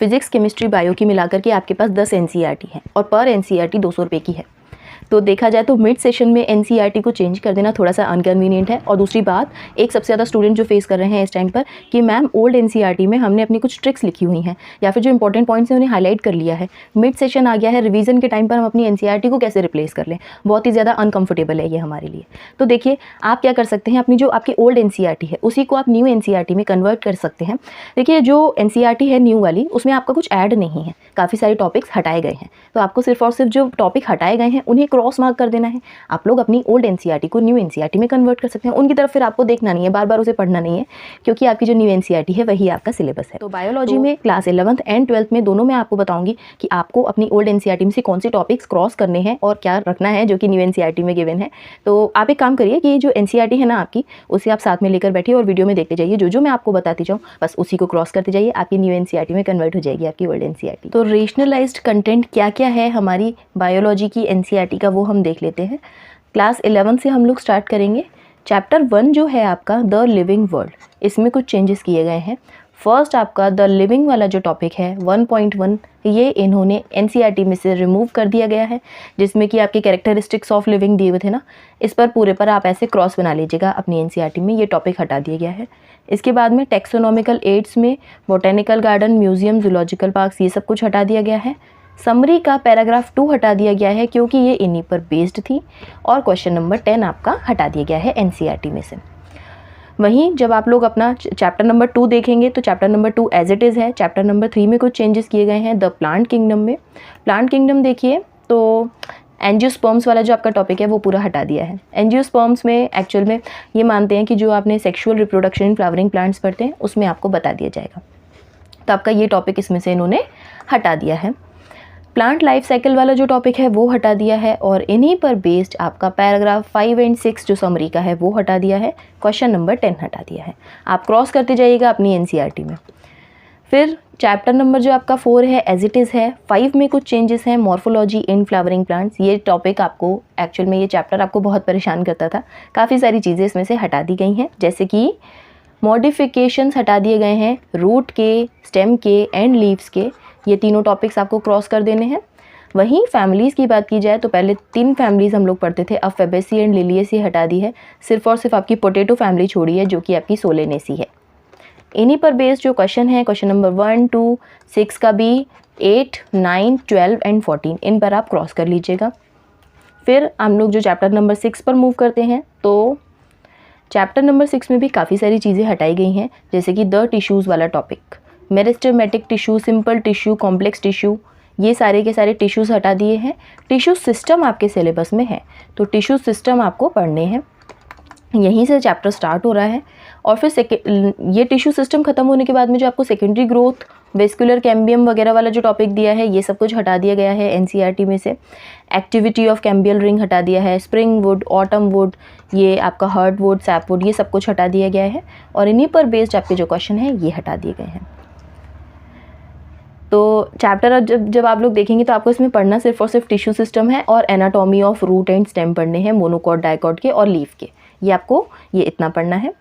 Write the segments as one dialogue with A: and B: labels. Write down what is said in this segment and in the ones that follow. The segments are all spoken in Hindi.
A: फिजिक्स, केमिस्ट्री, बायो की मिलाकर के आपके पास 10 एनसीईआरटी है और पर एनसीईआरटी 200 रुपये की है। तो देखा जाए तो मिड सेशन में एनसीईआरटी को चेंज कर देना थोड़ा सा अनकन्वीनियंट है। और दूसरी बात, एक सबसे ज़्यादा स्टूडेंट जो फेस कर रहे हैं इस टाइम पर कि मैम ओल्ड एनसीईआरटी में हमने अपनी कुछ ट्रिक्स लिखी हुई हैं या फिर जो इंपॉर्टेंट पॉइंट्स हैं उन्हें हाईलाइट कर लिया है, मिड सेशन आ गया है, रिवीजन के टाइम पर हम अपनी एनसीईआरटी को कैसे रिप्लेस कर लें। बहुत ही ज़्यादा अनकंफर्टेबल है ये हमारे लिए। तो देखिए आप क्या कर सकते हैं, अपनी जो आपकी ओल्ड एनसीईआरटी है उसी को आप न्यू एनसीईआरटी में कन्वर्ट कर सकते हैं। देखिए जो एनसीईआरटी है न्यू वाली, उसमें आपका कुछ ऐड नहीं है, काफ़ी सारे टॉपिक्स हटाए गए हैं। तो आपको सिर्फ और सिर्फ जो टॉपिक हटाए गए हैं उन्हें क्रॉस मार्क कर देना है। आप लोग अपनी ओल्ड एनसीईआरटी को न्यू एनसीईआरटी में कन्वर्ट कर सकते हैं। उनकी तरफ फिर आपको देखना नहीं है, बार बार उसे पढ़ना नहीं है, क्योंकि आपकी जो न्यू एनसीईआरटी है वही आपका सिलेबस है। तो बायोलॉजी में क्लास 11th एंड 12th में दोनों में आपको बताऊंगी कि आपको अपनी ओल्ड एनसीईआरटी में से कौन से टॉपिक्स क्रॉस करने हैं और क्या रखना है जो कि न्यू एनसीईआरटी में गिवन है। तो आप एक काम करिए कि जो एनसीईआरटी है ना आपकी, उसे आप साथ में लेकर बैठिए और वीडियो में देखते जाइए। जो मैं आपको बताती जाऊँ बस उसी को क्रॉस करते जाइए, आपकी न्यू एनसीईआरटी में कन्वर्ट हो जाएगी आपकी ओल्ड एनसीईआरटी। तो रेशनलाइज्ड कंटेंट क्या क्या है हमारी बायोलॉजी की एनसीईआरटी का, वो हम देख लेते हैं। क्लास 11 से हम लोग स्टार्ट करेंगे। चैप्टर 1 जो है आपका द लिविंग वर्ल्ड, इसमें कुछ चेंजेस किए गए हैं। फर्स्ट आपका द लिविंग वाला जो टॉपिक है 1.1, ये इन्होंने एनसीईआरटी में से रिमूव कर दिया गया है, जिसमें कि आपके कैरेक्टरिस्टिक्स ऑफ लिविंग दिए हुए थे ना, इस पर पूरे पर आप ऐसे क्रॉस बना लीजिएगा अपनी एनसीईआरटी में, ये टॉपिक हटा दिया गया है। इसके बाद में टेक्सोनॉमिकल एड्स में botanical garden, museum, zoological parks, ये सब कुछ हटा दिया गया है। समरी का पैराग्राफ 2 हटा दिया गया है क्योंकि ये इन्हीं पर बेस्ड थी। और क्वेश्चन नंबर 10 आपका हटा दिया गया है एनसीईआरटी में से। वहीं जब आप लोग अपना चैप्टर नंबर 2 देखेंगे तो chapter number 2 as it is है। चैप्टर नंबर 3 में कुछ चेंजेस किए गए हैं द प्लांट किंगडम में। प्लांट किंगडम देखिए तो एंजियोस्पर्म्स वाला जो आपका टॉपिक है वो पूरा हटा दिया है। एंजियोस्पर्म्स में एक्चुअल में ये मानते हैं कि जो आपने sexual reproduction in flowering plants पढ़ते हैं उसमें आपको बता दिया जाएगा, तो आपका ये टॉपिक इसमें से इन्होंने हटा दिया है। प्लांट लाइफ साइकिल वाला जो टॉपिक है वो हटा दिया है और इन्हीं पर बेस्ड आपका पैराग्राफ 5 एंड 6 जो समरी का है वो हटा दिया है। क्वेश्चन नंबर 10 हटा दिया है। आप क्रॉस करते जाइएगा अपनी एनसीईआरटी में। फिर चैप्टर नंबर जो आपका 4 है एज इट इज़ है। 5 में कुछ चेंजेस हैं, मॉर्फोलॉजी इन फ्लावरिंग प्लांट्स। ये टॉपिक आपको एक्चुअल में ये चैप्टर आपको बहुत परेशान करता था, काफ़ी सारी चीज़ें इसमें से हटा दी गई हैं, जैसे कि मॉडिफिकेशंस हटा दिए गए हैं रूट के, स्टेम के एंड लीव्स के। ये तीनों टॉपिक्स आपको क्रॉस कर देने हैं। वहीं फैमिलीज़ की बात की जाए तो पहले 3 फैमिलीज़ हम लोग पढ़ते थे, अब फेबेसी एंड लिलियेसी हटा दी है। सिर्फ और सिर्फ आपकी पोटैटो फैमिली छोड़ी है जो कि आपकी सोलेनेसी है। इन्हीं पर बेस्ड जो क्वेश्चन है, क्वेश्चन नंबर 1, 2, 6 का भी, 8, 9, 12 एंड 14, इन पर आप क्रॉस कर लीजिएगा। फिर हम लोग जो चैप्टर नंबर 6 पर मूव करते हैं तो चैप्टर नंबर 6 में भी काफ़ी सारी चीज़ें हटाई गई हैं, जैसे कि द टिश्यूज़ वाला topic, meristematic tissue, simple tissue, complex tissue, ये सारे के सारे टिश्यूज़ हटा दिए हैं। टिश्यू सिस्टम आपके सिलेबस में है, तो टिश्यू सिस्टम आपको पढ़ने हैं, यहीं से चैप्टर स्टार्ट हो रहा है। और फिर ये टिश्यू सिस्टम खत्म होने के बाद में जो आपको सेकेंडरी ग्रोथ, वेस्कुलर कैम्बियम वगैरह वाला जो टॉपिक दिया है, ये सब कुछ हटा दिया गया है एनसीईआरटी में से। एक्टिविटी ऑफ कैम्बियल रिंग हटा दिया है। स्प्रिंग वुड, ऑटम वुड, ये आपका हर्ड वुड, सैप वुड, ये सब कुछ हटा दिया गया है। और इन्हीं पर बेस्ड आपके जो क्वेश्चन है ये हटा दिए गए हैं। तो चैप्टर जब आप लोग देखेंगे तो आपको इसमें पढ़ना सिर्फ और सिर्फ टिश्यू सिस्टम है और anatomy of root and stem पढ़ने हैं, मोनोकॉट, डाइकॉट के और लीफ के। ये आपको ये इतना पढ़ना है।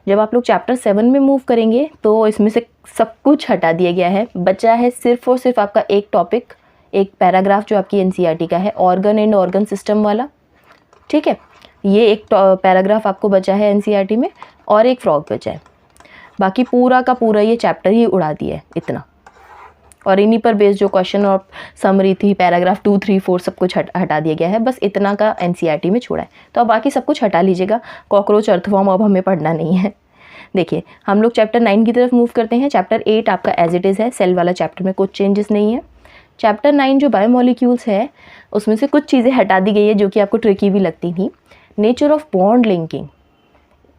A: जब आप लोग चैप्टर 7 में मूव करेंगे तो इसमें से सब कुछ हटा दिया गया है। बचा है सिर्फ और सिर्फ आपका एक टॉपिक, एक पैराग्राफ जो आपकी एनसीईआरटी का है, ऑर्गन एंड ऑर्गन सिस्टम वाला। ठीक है, ये एक पैराग्राफ आपको बचा है एनसीईआरटी में और एक फ्रॉग बचा है। बाकी पूरा का पूरा ये चैप्टर ही उड़ा दिया है इतना। और इन्हीं पर बेस्ड जो क्वेश्चन और समरी थी, पैराग्राफ 2, 3, 4 सब कुछ हटा दिया गया है। बस इतना का एनसीईआरटी में छोड़ा है, तो अब बाकी सब कुछ हटा लीजिएगा। कॉकरोच, अर्थवॉर्म अब हमें पढ़ना नहीं है। देखिए हम लोग चैप्टर 9 की तरफ मूव करते हैं। चैप्टर 8 आपका एज इट इज़ है। सेल वाला चैप्टर में कुछ चेंजेस नहीं है। चैप्टर 9 जो बायोमोलिक्यूल्स है उसमें से कुछ चीज़ें हटा दी गई है जो कि आपको ट्रिकी भी लगती थी। Nature of bond linking,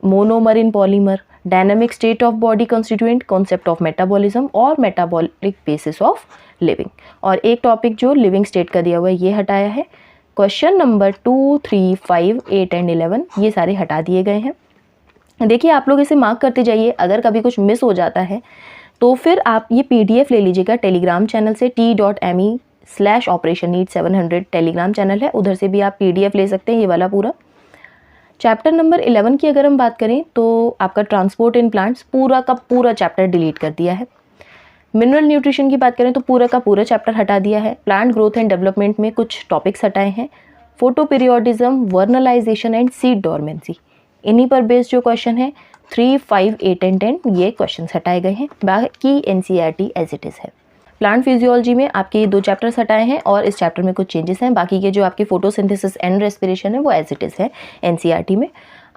A: monomer in polymer, dynamic state of body constituent, concept of metabolism और मेटाबॉलिक बेसिस ऑफ लिविंग। और एक टॉपिक जो लिविंग स्टेट का दिया हुआ है ये हटाया है। क्वेश्चन नंबर 2, 3, 5, 8 एंड 11 ये सारे हटा दिए गए हैं। देखिए आप लोग इसे मार्क करते जाइए, अगर कभी कुछ मिस हो जाता है तो फिर आप ये PDF ले लीजिएगा टेलीग्राम चैनल से। t.me/operationneed700 टेलीग्राम चैनल है, उधर से भी आप PDF ले सकते हैं ये वाला पूरा। चैप्टर नंबर 11 की अगर हम बात करें तो आपका ट्रांसपोर्ट इन प्लांट्स पूरा का पूरा चैप्टर डिलीट कर दिया है। मिनरल न्यूट्रिशन की बात करें तो पूरा का पूरा चैप्टर हटा दिया है। प्लांट ग्रोथ एंड डेवलपमेंट में कुछ टॉपिक्स हटाए हैं। Photo periodism, vernalization and seed dormancy, इन्हीं पर बेस्ड जो क्वेश्चन है 3, 5, 8 एंड 10 ये क्वेश्चन हटाए गए हैं। बाकी एनसीईआरटी एज इट इज़ है। प्लांट फिजियोलॉजी में आपके ये 2 चैप्टर्स हटाए हैं और इस चैप्टर में कुछ चेंजेस हैं। बाकी के जो आपके फोटोसिंथेसिस एंड रेस्पिरेशन है वो एज इट इज़ है एनसीईआरटी में।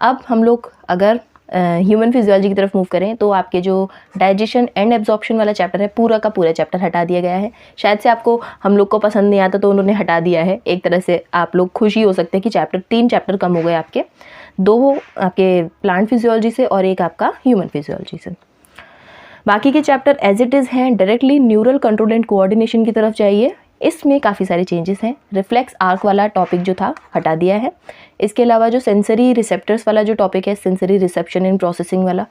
A: अब हम लोग अगर ह्यूमन फिजियोलॉजी की तरफ मूव करें तो आपके जो डाइजेशन एंड एब्जॉर्प्शन वाला चैप्टर है पूरा का पूरा चैप्टर हटा दिया गया है। शायद से आपको हम लोग को पसंद नहीं आता तो उन्होंने हटा दिया है। एक तरह से आप लोग खुशी हो सकते हैं कि 3 चैप्टर कम हो गए आपके, 2 आपके प्लांट फिजियोलॉजी से और 1 आपका ह्यूमन फिजियोलॉजी से। बाकी के चैप्टर एज इट इज़ हैं। Directly neural control and coordination की तरफ जाइए, इसमें काफ़ी सारे चेंजेस हैं। रिफ्लेक्स आर्क वाला टॉपिक जो था हटा दिया है। इसके अलावा जो सेंसरी रिसेप्टर्स वाला जो टॉपिक है, सेंसरी रिसेप्शन एंड प्रोसेसिंग वाला,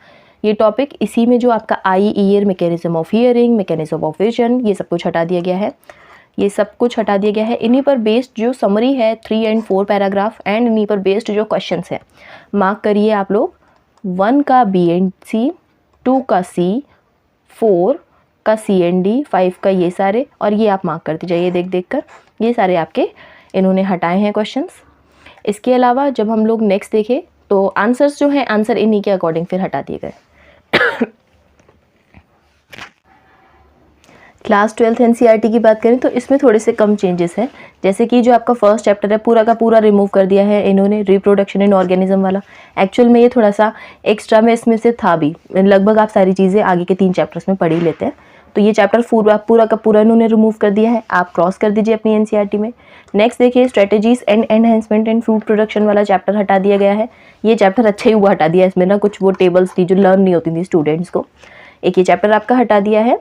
A: ये टॉपिक इसी में जो आपका eye ear, mechanism of hearing, mechanism of vision, ये सब कुछ हटा दिया गया है। ये सब कुछ हटा दिया गया है। इन्हीं पर बेस्ड जो समरी है 3 एंड 4 पैराग्राफ एंड इन्हीं पर बेस्ड जो क्वेश्चन है मार्क करिए आप लोग। 1 का बी एंड सी, 2 का सी, 4 का सी एंड डी, 5 का ये सारे, और ये आप मार्क करते जाइए देख कर। ये सारे आपके इन्होंने हटाए हैं क्वेश्चंस। इसके अलावा जब हम लोग नेक्स्ट देखें तो आंसर्स जो हैं, आंसर इन्हीं के अकॉर्डिंग फिर हटा दिए गए। क्लास 12th एनसीईआरटी की बात करें तो इसमें थोड़े से कम चेंजेस हैं। जैसे कि जो आपका फर्स्ट चैप्टर है पूरा का पूरा रिमूव कर दिया है इन्होंने, रिप्रोडक्शन एंड ऑर्गेनिज्म वाला। एक्चुअल में ये थोड़ा सा एक्स्ट्रा में इसमें से था भी, लगभग आप सारी चीज़ें आगे के 3 चैप्टर्स में पढ़ ही लेते हैं। तो ये चैप्टर पूरा का पूरा इन्होंने रिमूव कर दिया है। आप क्रॉस कर दीजिए अपनी एनसीईआरटी में। नेक्स्ट देखिए strategies and enhancement and fruit production वाला चैप्टर हटा दिया गया है। ये चैप्टर अच्छा ही हुआ हटा दिया, इसमें ना कुछ वो टेबल्स थी जो लर्न नहीं होती थी स्टूडेंट्स को। एक ये चैप्टर आपका हटा दिया है।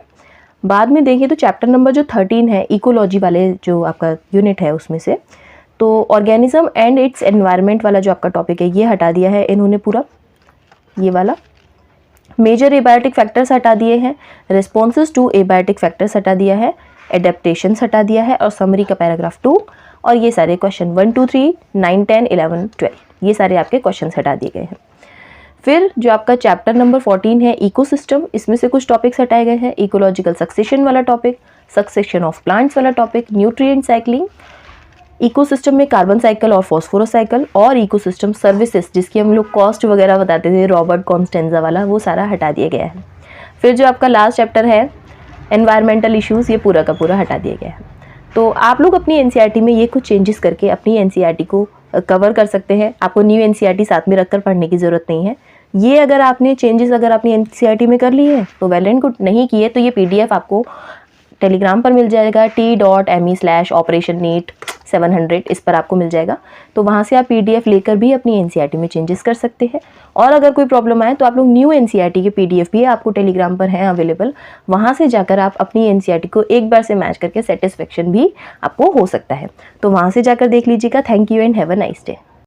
A: बाद में देखिए तो चैप्टर नंबर जो 13 है इकोलॉजी वाले जो आपका यूनिट है उसमें से, तो ऑर्गेनिज्म एंड इट्स एनवायरनमेंट वाला जो आपका टॉपिक है ये हटा दिया है इन्होंने पूरा, ये वाला। मेजर एबायोटिक फैक्टर्स हटा दिए हैं, रिस्पॉन्सेज टू एबायोटिक फैक्टर्स हटा दिया है, एडेप्टेशंस हटा दिया है और समरी का पैराग्राफ 2, और ये सारे क्वेश्चन 1, 2, 3, 9, 10, 11, 12 ये सारे आपके क्वेश्चन हटा दिए गए हैं। फिर जो आपका चैप्टर नंबर 14 है इकोसिस्टम, इसमें से कुछ टॉपिक्स हटाए गए हैं। इकोलॉजिकल सक्सेशन वाला टॉपिक, सक्सेशन ऑफ प्लांट्स वाला टॉपिक, न्यूट्रिएंट साइक्लिंग, इकोसिस्टम में कार्बन साइकिल और फॉस्फोरस साइकिल, और इकोसिस्टम सर्विसेज जिसकी हम लोग कॉस्ट वगैरह बताते थे रॉबर्ट कॉन्स्टेंजा वाला, वो सारा हटा दिया गया है। फिर जो आपका लास्ट चैप्टर है एनवायरमेंटल इश्यूज़, ये पूरा का पूरा हटा दिया गया है। तो आप लोग अपनी एनसीईआरटी में ये कुछ चेंजेस करके अपनी एनसीईआरटी को कवर कर सकते हैं। आपको न्यू एनसीईआरटी साथ में रखकर पढ़ने की ज़रूरत नहीं है। ये अगर आपने चेंजेस अगर अपनी एनसीईआरटी में कर ली है तो वेल एंड गुड, नहीं किए तो ये पीडीएफ आपको टेलीग्राम पर मिल जाएगा t.me/operation NEET 700, इस पर आपको मिल जाएगा। तो वहाँ से आप पीडीएफ लेकर भी अपनी एनसीईआरटी में चेंजेस कर सकते हैं। और अगर कोई प्रॉब्लम आए तो आप लोग न्यू एनसीईआरटी के पीडीएफ भी आपको टेलीग्राम पर हैं अवेलेबल, वहाँ से जाकर आप अपनी एनसीईआरटी को एक बार से मैच करके सेटिस्फेक्शन भी आपको हो सकता है। तो वहाँ से जाकर देख लीजिएगा। Thank you and have a nice day.